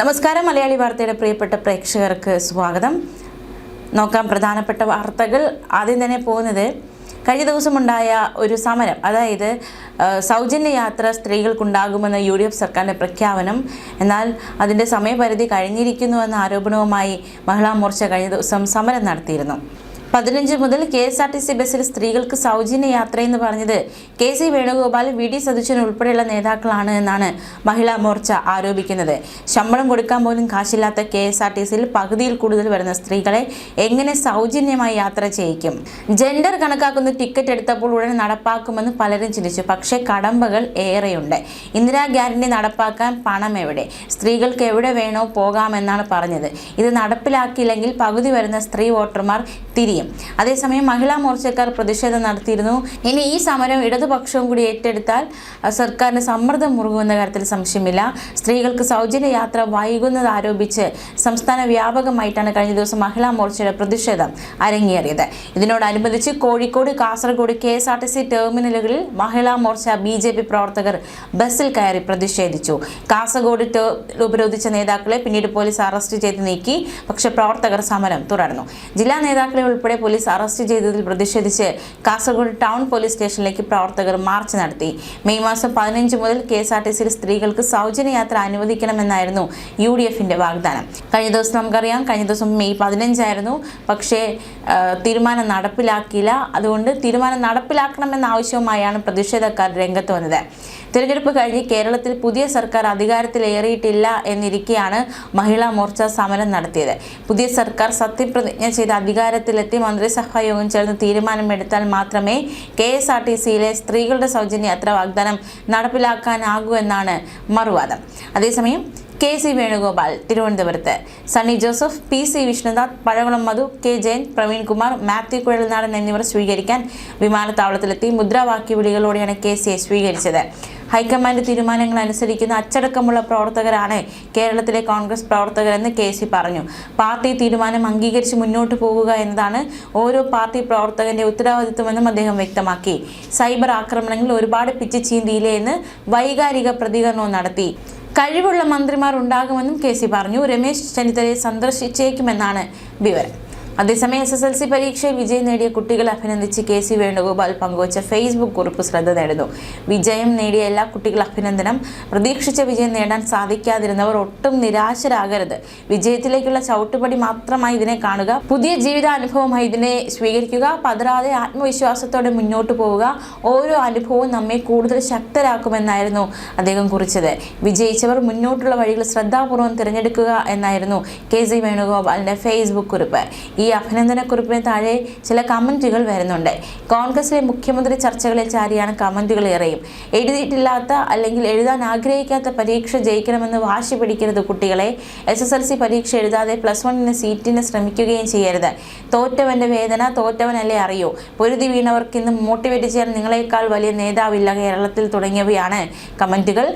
നമസ്കാരം. മലയാളി വാർത്തയുടെ പ്രിയപ്പെട്ട പ്രേക്ഷകർക്ക് സ്വാഗതം. നോക്കാം പ്രധാനപ്പെട്ട വാർത്തകൾ. ആദ്യം തന്നെ പോകുന്നത് കഴിഞ്ഞ ദിവസമുണ്ടായ ഒരു സമരം, അതായത് സൗജന്യ യാത്ര സ്ത്രീകൾക്കുണ്ടാകുമെന്ന UDF സർക്കാരിൻ്റെ പ്രഖ്യാപനം. എന്നാൽ അതിൻ്റെ സമയപരിധി കഴിഞ്ഞിരിക്കുന്നുവെന്ന ആരോപണവുമായി മഹിളാ മോർച്ച കഴിഞ്ഞ ദിവസം സമരം നടത്തിയിരുന്നു. 15 മുതൽ KSRTC ബസ്സിൽ സ്ത്രീകൾക്ക് സൗജന്യ യാത്രയെന്ന് പറഞ്ഞത് KC വേണുഗോപാൽ, VD സതീശൻ ഉൾപ്പെടെയുള്ള നേതാക്കളാണ് എന്നാണ് മഹിളാ മോർച്ച ആരോപിക്കുന്നത്. ശമ്പളം കൊടുക്കാൻ പോലും കാശില്ലാത്ത KSRTCയിൽ പകുതിയിൽ കൂടുതൽ വരുന്ന സ്ത്രീകളെ എങ്ങനെ സൗജന്യമായി യാത്ര ചെയ്യിക്കും? ജെൻഡർ കണക്കാക്കുന്ന ടിക്കറ്റ് എടുത്തപ്പോൾ ഉടൻ നടപ്പാക്കുമെന്ന് പലരും ചിന്തിച്ചു. പക്ഷേ കടമ്പകൾ ഏറെയുണ്ട്. ഇന്ദിരാ ഗ്യാരണ്ടി നടപ്പാക്കാൻ പണം എവിടെ? സ്ത്രീകൾക്ക് എവിടെ വേണോ പോകാമെന്നാണ് പറഞ്ഞത്. ഇത് നടപ്പിലാക്കിയില്ലെങ്കിൽ പകുതി വരുന്ന സ്ത്രീ വോട്ടർമാർ തിരിയും. അതേസമയം മഹിളാ മോർച്ചക്കാർ പ്രതിഷേധം നടത്തിയിരുന്നു. ഇനി ഈ സമരം ഇടതുപക്ഷവും കൂടി ഏറ്റെടുത്താൽ സർക്കാരിന് സമ്മർദ്ദം മുറുകുമെന്ന കാര്യത്തിൽ സംശയമില്ല. സ്ത്രീകൾക്ക് സൗജന്യ യാത്ര വൈകുന്നത് ആരോപിച്ച് സംസ്ഥാന വ്യാപകമായിട്ടാണ് കഴിഞ്ഞ ദിവസം മഹിളാ മോർച്ചയുടെ പ്രതിഷേധം അരങ്ങേറിയത്. ഇതിനോടനുബന്ധിച്ച് കോഴിക്കോട്, കാസർഗോഡ് KSRTC ടെർമിനലുകളിൽ മഹിളാ മോർച്ച BJP പ്രവർത്തകർ ബസ്സിൽ കയറി പ്രതിഷേധിച്ചു. കാസർഗോഡ് ഉപരോധിച്ച നേതാക്കളെ പിന്നീട് പോലീസ് അറസ്റ്റ് ചെയ്ത് നീക്കി. പക്ഷേ പ്രവർത്തകർ സമരം തുടർന്നു. ജില്ലാ നേതാക്കളെ ഉൾപ്പെടെ പോലീസ് അറസ്റ്റ് ചെയ്തതിൽ പ്രതിഷേധിച്ച് കാസർഗോഡ് ടൗൺ പോലീസ് സ്റ്റേഷനിലേക്ക് പ്രവർത്തകർ മാർച്ച് നടത്തി. മെയ് മാസം 15 മുതൽ KSRTCയിൽ സ്ത്രീകൾക്ക് സൗജന്യ യാത്ര അനുവദിക്കണമെന്നായിരുന്നു UDFന്റെ വാഗ്ദാനം. കഴിഞ്ഞ ദിവസം നമുക്കറിയാം, കഴിഞ്ഞ ദിവസം മെയ് 15 ആയിരുന്നു. പക്ഷേ തീരുമാനം നടപ്പിലാക്കിയില്ല. അതുകൊണ്ട് തീരുമാനം നടപ്പിലാക്കണമെന്ന ആവശ്യവുമായാണ് പ്രതിഷേധക്കാർ രംഗത്ത് വന്നത്. തിരഞ്ഞെടുപ്പ് കഴിഞ്ഞ് കേരളത്തിൽ പുതിയ സർക്കാർ അധികാരത്തിലേറിയിട്ടില്ല എന്നിരിക്കെയാണ് മഹിളാ മോർച്ച സമരം നടത്തിയത്. പുതിയ സർക്കാർ സത്യപ്രതിജ്ഞ ചെയ്ത് അധികാരത്തിലെത്തി മന്ത്രിസഭാ യോഗം ചേർന്ന് തീരുമാനമെടുത്താൽ മാത്രമേ KSRTCയിലെ സ്ത്രീകളുടെ സൗജന്യ യാത്രാ വാഗ്ദാനം നടപ്പിലാക്കാനാകൂ എന്നാണ് മറുവാദം. അതേസമയം KC വേണുഗോപാൽ തിരുവനന്തപുരത്ത്, സണ്ണി ജോസഫ്, PC വിഷ്ണുനാഥ്, പഴകുളം മധു, K ജയൻ, പ്രവീൺ കുമാർ, മാത്യു കുഴൽനാടൻ എന്നിവർ സ്വീകരിക്കാൻ വിമാനത്താവളത്തിലെത്തി. മുദ്രാവാക്യ വിളികളോടെയാണ് KCയെ സ്വീകരിച്ചത്. ഹൈക്കമാൻഡ് തീരുമാനങ്ങൾ അനുസരിക്കുന്ന അച്ചടക്കമുള്ള പ്രവർത്തകരാണ് കേരളത്തിലെ കോൺഗ്രസ് പ്രവർത്തകരെന്ന് KC പറഞ്ഞു. പാർട്ടി തീരുമാനം അംഗീകരിച്ച് മുന്നോട്ട് പോകുക എന്നതാണ് ഓരോ പാർട്ടി പ്രവർത്തകന്റെ ഉത്തരവാദിത്വമെന്നും അദ്ദേഹം വ്യക്തമാക്കി. സൈബർ ആക്രമണങ്ങളിൽ ഒരുപാട് പിച്ച് ചീന്തിയില്ലേ എന്ന് വൈകാരിക പ്രതികരണവും നടത്തി. കഴിവുള്ള മന്ത്രിമാർ ഉണ്ടാകുമെന്നും KC പറഞ്ഞു. രമേശ് ചെന്നിത്തലയെ സന്ദർശിച്ചേക്കുമെന്നാണ് വിവരം. അതേസമയം SSLC പരീക്ഷയിൽ വിജയം നേടിയ കുട്ടികളെ അഭിനന്ദിച്ച് KC വേണുഗോപാൽ പങ്കുവച്ച ഫേസ്ബുക്ക് കുറിപ്പ് ശ്രദ്ധ നേടുന്നു. വിജയം നേടിയ എല്ലാ കുട്ടികളും അഭിനന്ദനം. പ്രതീക്ഷിച്ച വിജയം നേടാൻ സാധിക്കാതിരുന്നവർ ഒട്ടും നിരാശരാകരുത്. വിജയത്തിലേക്കുള്ള ചവിട്ടുപടി മാത്രമായി ഇതിനെ കാണുക. പുതിയ ജീവിതാനുഭവമായി ഇതിനെ സ്വീകരിക്കുക. പതറാതെ ആത്മവിശ്വാസത്തോടെ മുന്നോട്ട് പോവുക. ഓരോ അനുഭവവും നമ്മെ കൂടുതൽ ശക്തരാക്കുമെന്നായിരുന്നു അദ്ദേഹം കുറിച്ചത്. വിജയിച്ചവർ മുന്നോട്ടുള്ള വഴികൾ ശ്രദ്ധാപൂർവ്വം തിരഞ്ഞെടുക്കുക എന്നായിരുന്നു KC വേണുഗോപാലിന്റെ ഫേസ്ബുക്ക് കുറിപ്പ്. ഈ അഭിനന്ദനക്കുറിപ്പിന് താഴെ ചില കമന്റുകൾ വരുന്നുണ്ട്. കോൺഗ്രസിലെ മുഖ്യമന്ത്രി ചർച്ചകളിൽ ചാരിയാണ് കമന്റുകൾ ഏറെയും. എഴുതിയിട്ടില്ലാത്ത അല്ലെങ്കിൽ എഴുതാൻ ആഗ്രഹിക്കാത്ത പരീക്ഷ ജയിക്കണമെന്ന് വാശി പിടിക്കരുത് കുട്ടികളെ. SSLC പരീക്ഷ എഴുതാതെ +1 സീറ്റിന് ശ്രമിക്കുകയും ചെയ്യരുത്. തോറ്റവന്റെ വേദന തോറ്റവനല്ലേ അറിയൂ. പൊരുതി വീണവർക്ക് ഇന്ന് മോട്ടിവേറ്റ് ചെയ്യാൻ നിങ്ങളെക്കാൾ വലിയ നേതാവില്ല കേരളത്തിൽ തുടങ്ങിയവയാണ് കമന്റുകൾ.